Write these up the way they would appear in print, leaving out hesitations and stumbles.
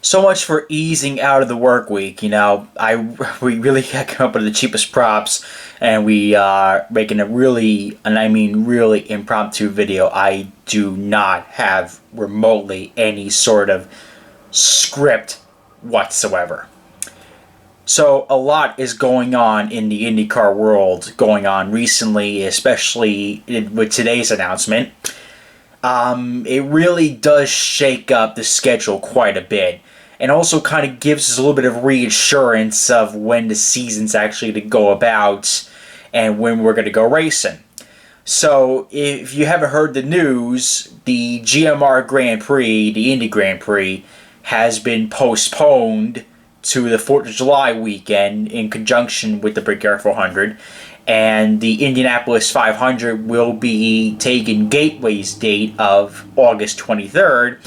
So much for easing out of the work week. We really come up with the cheapest props, and we are making a really, and I mean really impromptu video. I do not have remotely any sort of script whatsoever. So a lot is going on in the IndyCar world going on recently, especially with today's announcement. It really does shake up the schedule quite a bit, and also kind of gives us a little bit of reassurance of when the season's actually to go about and when we're going to go racing. So, if you haven't heard the news, the GMR Grand Prix, the Indy Grand Prix, has been postponed to the 4th of July weekend in conjunction with the Prix 400. And the Indianapolis 500 will be taking Gateway's date of August 23rd.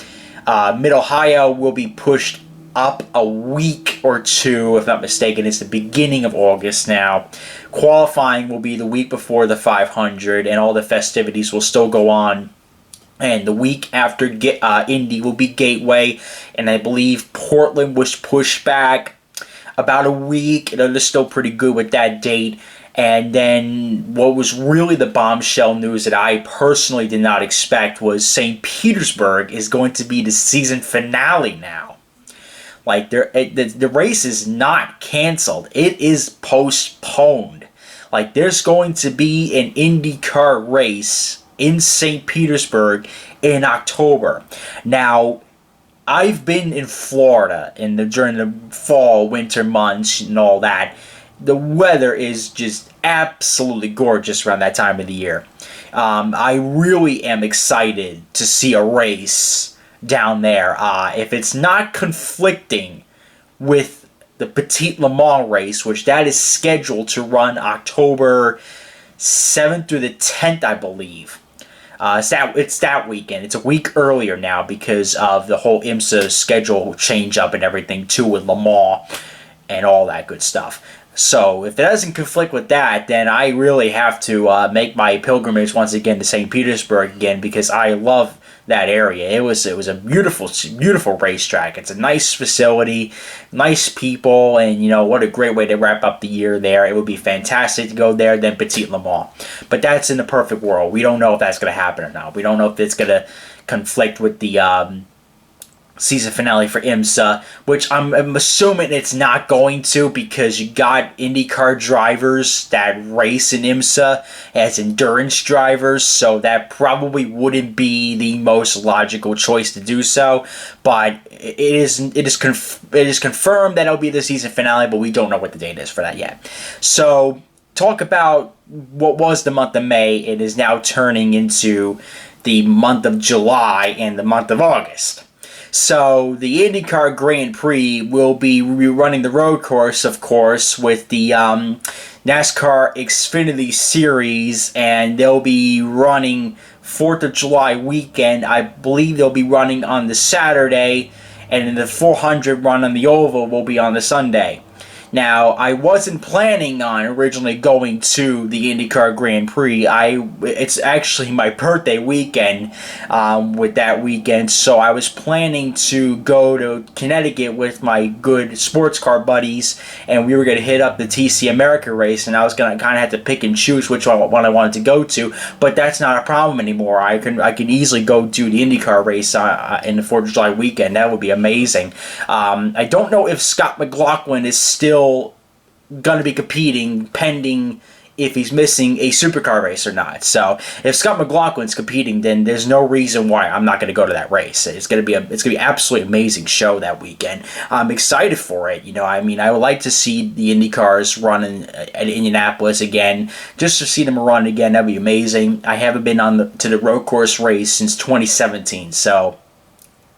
Mid-Ohio will be pushed up a week or two, if not mistaken. It's the beginning of August now. Qualifying will be the week before the 500, and all the festivities will still go on. And the week after Indy will be Gateway, and I believe Portland was pushed back about a week. They're still pretty good with that date. And then what was really the bombshell news that I personally did not expect was St. Petersburg is going to be the season finale now. Like, the race is not canceled. It is postponed. Like, there's going to be an IndyCar race in St. Petersburg in October. Now, I've been in Florida during the fall, winter months and all that. The weather is just absolutely gorgeous around that time of the year. I really am excited to see a race down there. If it's not conflicting with the Petit Le Mans race, which that is scheduled to run October 7th through the 10th, I believe. It's that weekend. It's a week earlier now because of the whole IMSA schedule change up and everything too with Le Mans and all that good stuff. So if it doesn't conflict with that, then I really have to make my pilgrimage once again to St. Petersburg again, because I love that area. It was a beautiful racetrack. It's a nice facility, nice people, and what a great way to wrap up the year there. It would be fantastic to go there, then Petit Le Mans. But that's in the perfect world. We don't know if that's going to happen or not. We don't know if it's going to conflict with the season finale for IMSA, which I'm assuming it's not going to, because you got IndyCar drivers that race in IMSA as endurance drivers, so that probably wouldn't be the most logical choice to do so. But it is confirmed that it'll be the season finale, but we don't know what the date is for that yet. So talk about what was the month of May. It is now turning into the month of July and the month of August. So the IndyCar Grand Prix will be rerunning the road course, of course, with the NASCAR Xfinity Series, and they'll be running 4th of July weekend. I believe they'll be running on the Saturday, and then the 400 run on the Oval will be on the Sunday. Now, I wasn't planning on originally going to the IndyCar Grand Prix. It's actually my birthday weekend with that weekend, so I was planning to go to Connecticut with my good sports car buddies, and we were going to hit up the TC America race, and I was going to kind of have to pick and choose which one I wanted to go to, but that's not a problem anymore. I can easily go do the IndyCar race in the 4th of July weekend. That would be amazing. I don't know if Scott McLaughlin is still going to be competing, pending if he's missing a supercar race or not. So if Scott McLaughlin's competing, then there's no reason why I'm not going to go to that race. It's going to be absolutely amazing show that weekend. I'm excited for it. I would like to see the Indy cars running at Indianapolis again, just to see them run again. That'd be amazing. I haven't been to the road course race since 2017, so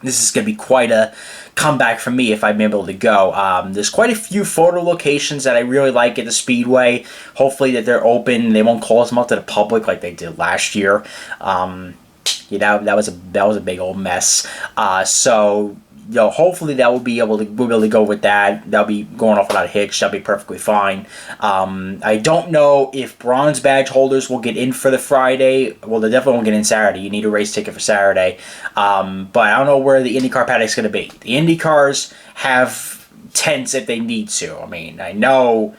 this is going to be quite a comeback for me if I'm able to go. There's quite a few photo locations that I really like at the Speedway. Hopefully that they're open. They won't close them up to the public like they did last year. That was a big old mess. So hopefully that we'll be able to go with that. That'll be going off without a hitch. That'll be perfectly fine. I don't know if bronze badge holders will get in for the Friday. Well, they definitely won't get in Saturday. You need a race ticket for Saturday. But I don't know where the IndyCar paddock's going to be. The IndyCars have tents if they need to. I mean, I know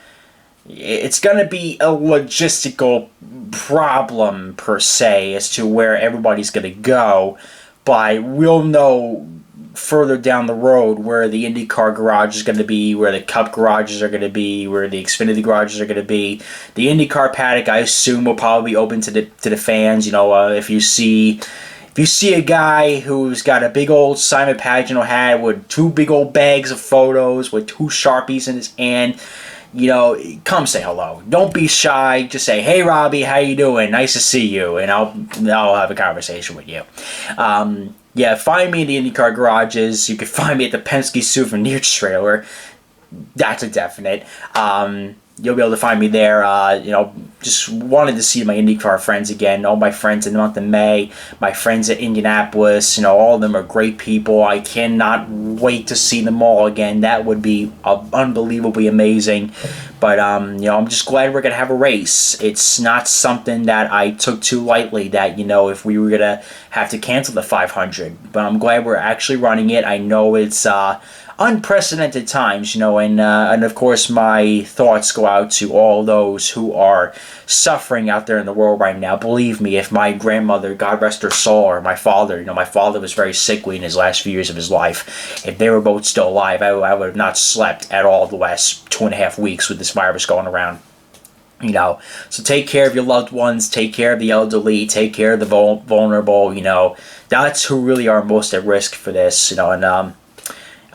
it's going to be a logistical problem per se as to where everybody's going to go, but we'll know further down the road where the IndyCar garage is going to be, where the Cup garages are going to be, where the Xfinity garages are going to be. The IndyCar paddock, I assume, will probably be open to the fans. If you see a guy who's got a big old Simon Pagenaud hat with 2 big old bags of photos with 2 Sharpies in his hand, come say hello. Don't be shy. Just say, "Hey, Robbie, how you doing? Nice to see you," and I'll have a conversation with you. Yeah, find me in the IndyCar garages. You can find me at the Penske Souvenir Trailer. That's a definite. You'll be able to find me there. Just wanted to see my IndyCar friends again. All my friends in the month of May. My friends at Indianapolis. All of them are great people. I cannot wait to see them all again. That would be unbelievably amazing. But I'm just glad we're gonna have a race. It's not something that I took too lightly. That if we were gonna have to cancel the 500, but I'm glad we're actually running it. I know it's unprecedented times, and of course my thoughts go out to all those who are suffering out there in the world right now. Believe me, if my grandmother, God rest her soul, or my father, my father was very sickly in his last few years of his life. If they were both still alive, I would have not slept at all the last 2.5 weeks with this virus going around. So take care of your loved ones, take care of the elderly, take care of the vulnerable. That's who really are most at risk for this. And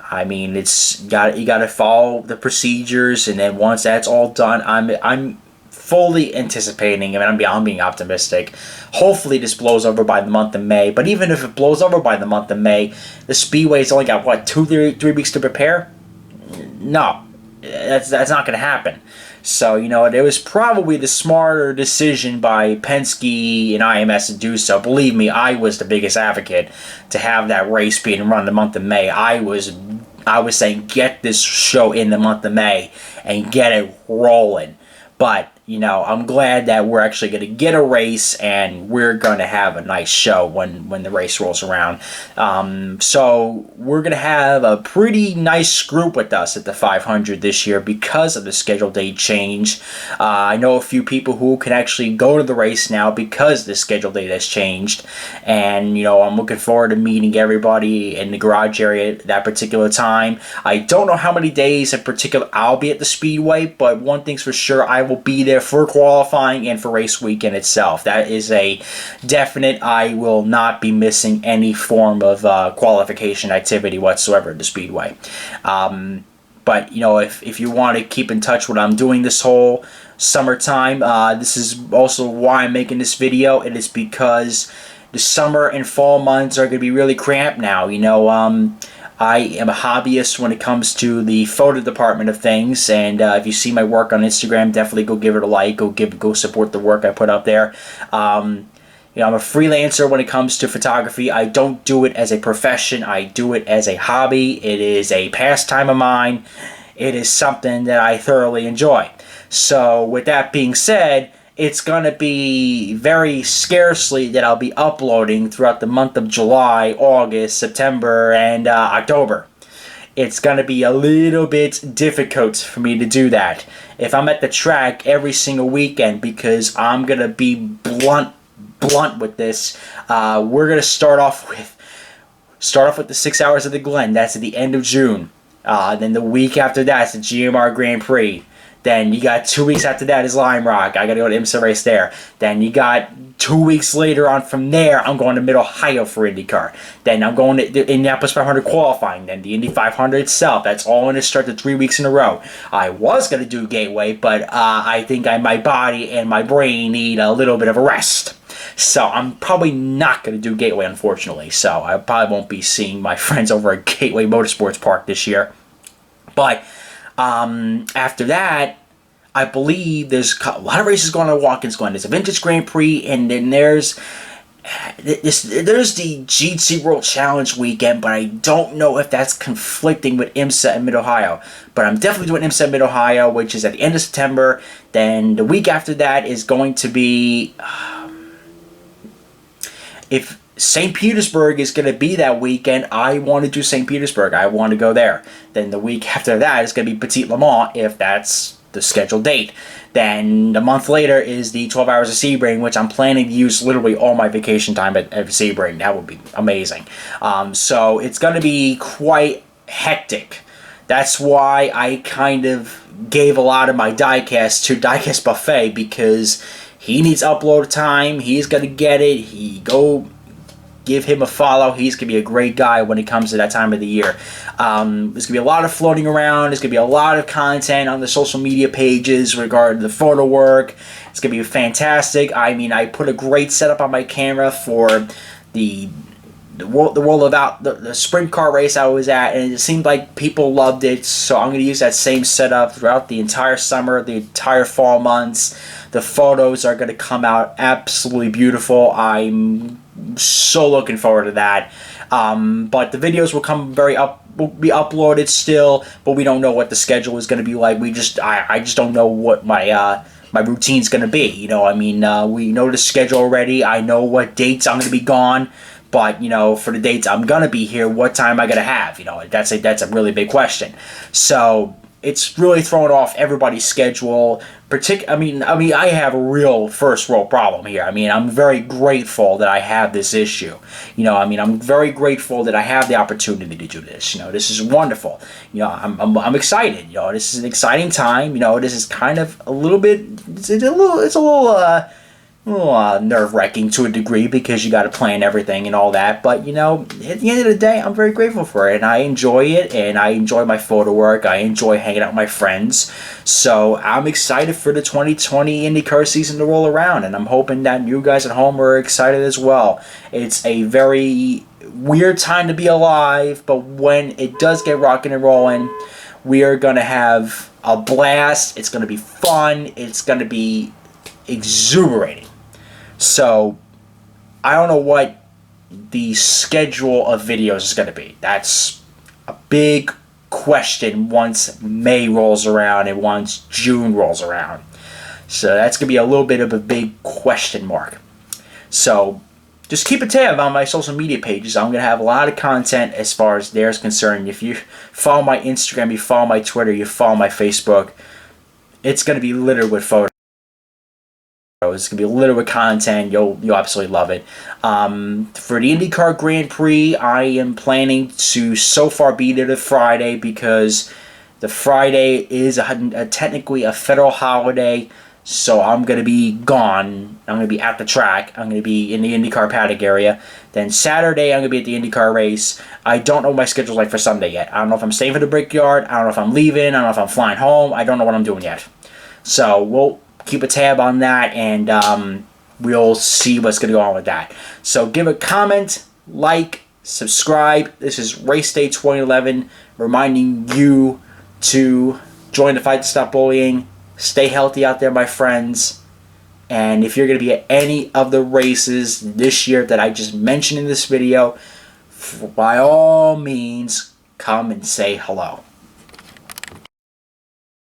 I mean, you got to follow the procedures, and then once that's all done, I'm fully anticipating. I mean, I'm being optimistic. Hopefully, this blows over by the month of May. But even if it blows over by the month of May, the Speedway's only got 2-3 weeks to prepare. No, that's not going to happen. So, it was probably the smarter decision by Penske and IMS to do so. Believe me, I was the biggest advocate to have that race being run in the month of May. I was saying, get this show in the month of May and get it rolling. But, I'm glad that we're actually going to get a race, and we're going to have a nice show when the race rolls around. So we're going to have a pretty nice group with us at the 500 this year because of the schedule date change. I know a few people who can actually go to the race now because the schedule date has changed. And, I'm looking forward to meeting everybody in the garage area at that particular time. I don't know how many days in particular I'll be at the Speedway, but one thing's for sure, I will be there for qualifying and for race weekend itself. That is a definite. I will not be missing any form of qualification activity whatsoever at the Speedway. But if you want to keep in touch with what I'm doing this whole summertime, this is also why I'm making this video. It is because the summer and fall months are going to be really cramped now. I am a hobbyist when it comes to the photo department of things, and if you see my work on Instagram, definitely go give it a like. Go support the work I put up there. I'm a freelancer when it comes to photography. I don't do it as a profession. I do it as a hobby. It is a pastime of mine. It is something that I thoroughly enjoy. So with that being said, it's going to be very scarcely that I'll be uploading throughout the month of July, August, September, and October. It's going to be a little bit difficult for me to do that if I'm at the track every single weekend, because I'm going to be blunt with this. We're going to start off with the 6 Hours of the Glen. That's at the end of June. Then the week after that's the GMR Grand Prix. Then you got 2 weeks after that is Lime Rock. I got to go to IMSA race there. Then you got 2 weeks later on from there, I'm going to Mid-Ohio for IndyCar. Then I'm going to the Indianapolis 500 qualifying. Then the Indy 500 itself. That's all going to start the 3 weeks in a row. I was going to do Gateway, but I think my body and my brain need a little bit of a rest. So I'm probably not going to do Gateway, unfortunately. So I probably won't be seeing my friends over at Gateway Motorsports Park this year. But after that, I believe there's a lot of races going on at Watkins Glen. There's a Vintage Grand Prix, and then there's there's the GT World Challenge weekend, but I don't know if that's conflicting with IMSA in Mid-Ohio. But I'm definitely doing IMSA in Mid-Ohio, which is at the end of September. Then the week after that is going to be... if St. Petersburg is going to be that weekend, I want to do St. Petersburg. I want to go there. Then the week after that is going to be Petit Le Mans, if that's the scheduled date. Then a month later is the 12 Hours of Sebring, which I'm planning to use literally all my vacation time at Sebring. That would be amazing. So it's going to be quite hectic. That's why I kind of gave a lot of my diecast to Diecast Buffet, because he needs upload time. He's going to get it. Go give him a follow. He's going to be a great guy when it comes to that time of the year. There's going to be a lot of floating around. There's going to be a lot of content on the social media pages regarding the photo work. It's going to be fantastic. I mean, I put a great setup on my camera for the sprint car race I was at, and it seemed like people loved it, so I'm going to use that same setup throughout the entire summer, the entire fall months. The photos are going to come out absolutely beautiful. I'm so looking forward to that. But the videos will be uploaded still, but we don't know what the schedule is going to be like. I just don't know what my routine's going to be. You know, I mean, we know the schedule already. I know what dates I'm going to be gone. But, you know, for the dates I'm going to be here, what time am I going to have? You know, that's a really big question. So it's really throwing off everybody's schedule. I mean, I have a real first world problem here. I mean, I'm very grateful that I have this issue. You know, I mean, I'm very grateful that I have the opportunity to do this. You know, this is wonderful. You know, I'm excited. You know, this is an exciting time. You know, this is kind of a little bit. It's a little nerve-wracking to a degree, because you got to plan everything and all that. But, you know, at the end of the day, I'm very grateful for it, and I enjoy it, and I enjoy my photo work. I enjoy hanging out with my friends. So I'm excited for the 2020 IndyCar season to roll around, and I'm hoping that you guys at home are excited as well. It's a very weird time to be alive, but when it does get rocking and rolling, we are going to have a blast. It's going to be fun. It's going to be exuberating. So, I don't know what the schedule of videos is going to be. That's a big question once May rolls around and once June rolls around. So, that's going to be a little bit of a big question mark. So, just keep a tab on my social media pages. I'm going to have a lot of content as far as there's concerned. If you follow my Instagram, you follow my Twitter, you follow my Facebook, it's going to be littered with photos. It's going to be littered with content. You'll absolutely love it. For the IndyCar Grand Prix, I am planning to so far be there the Friday, because the Friday is technically a federal holiday, so I'm going to be gone. I'm going to be at the track. I'm going to be in the IndyCar paddock area. Then Saturday, I'm going to be at the IndyCar race. I don't know what my schedule's like for Sunday yet. I don't know if I'm staying for the Brickyard. I don't know if I'm leaving. I don't know if I'm flying home. I don't know what I'm doing yet. So we'll keep a tab on that, and we'll see what's going to go on with that. So give a comment, like, subscribe. This is Race Day 2011, reminding you to join the fight to stop bullying. Stay healthy out there, my friends. And if you're going to be at any of the races this year that I just mentioned in this video, by all means, come and say hello.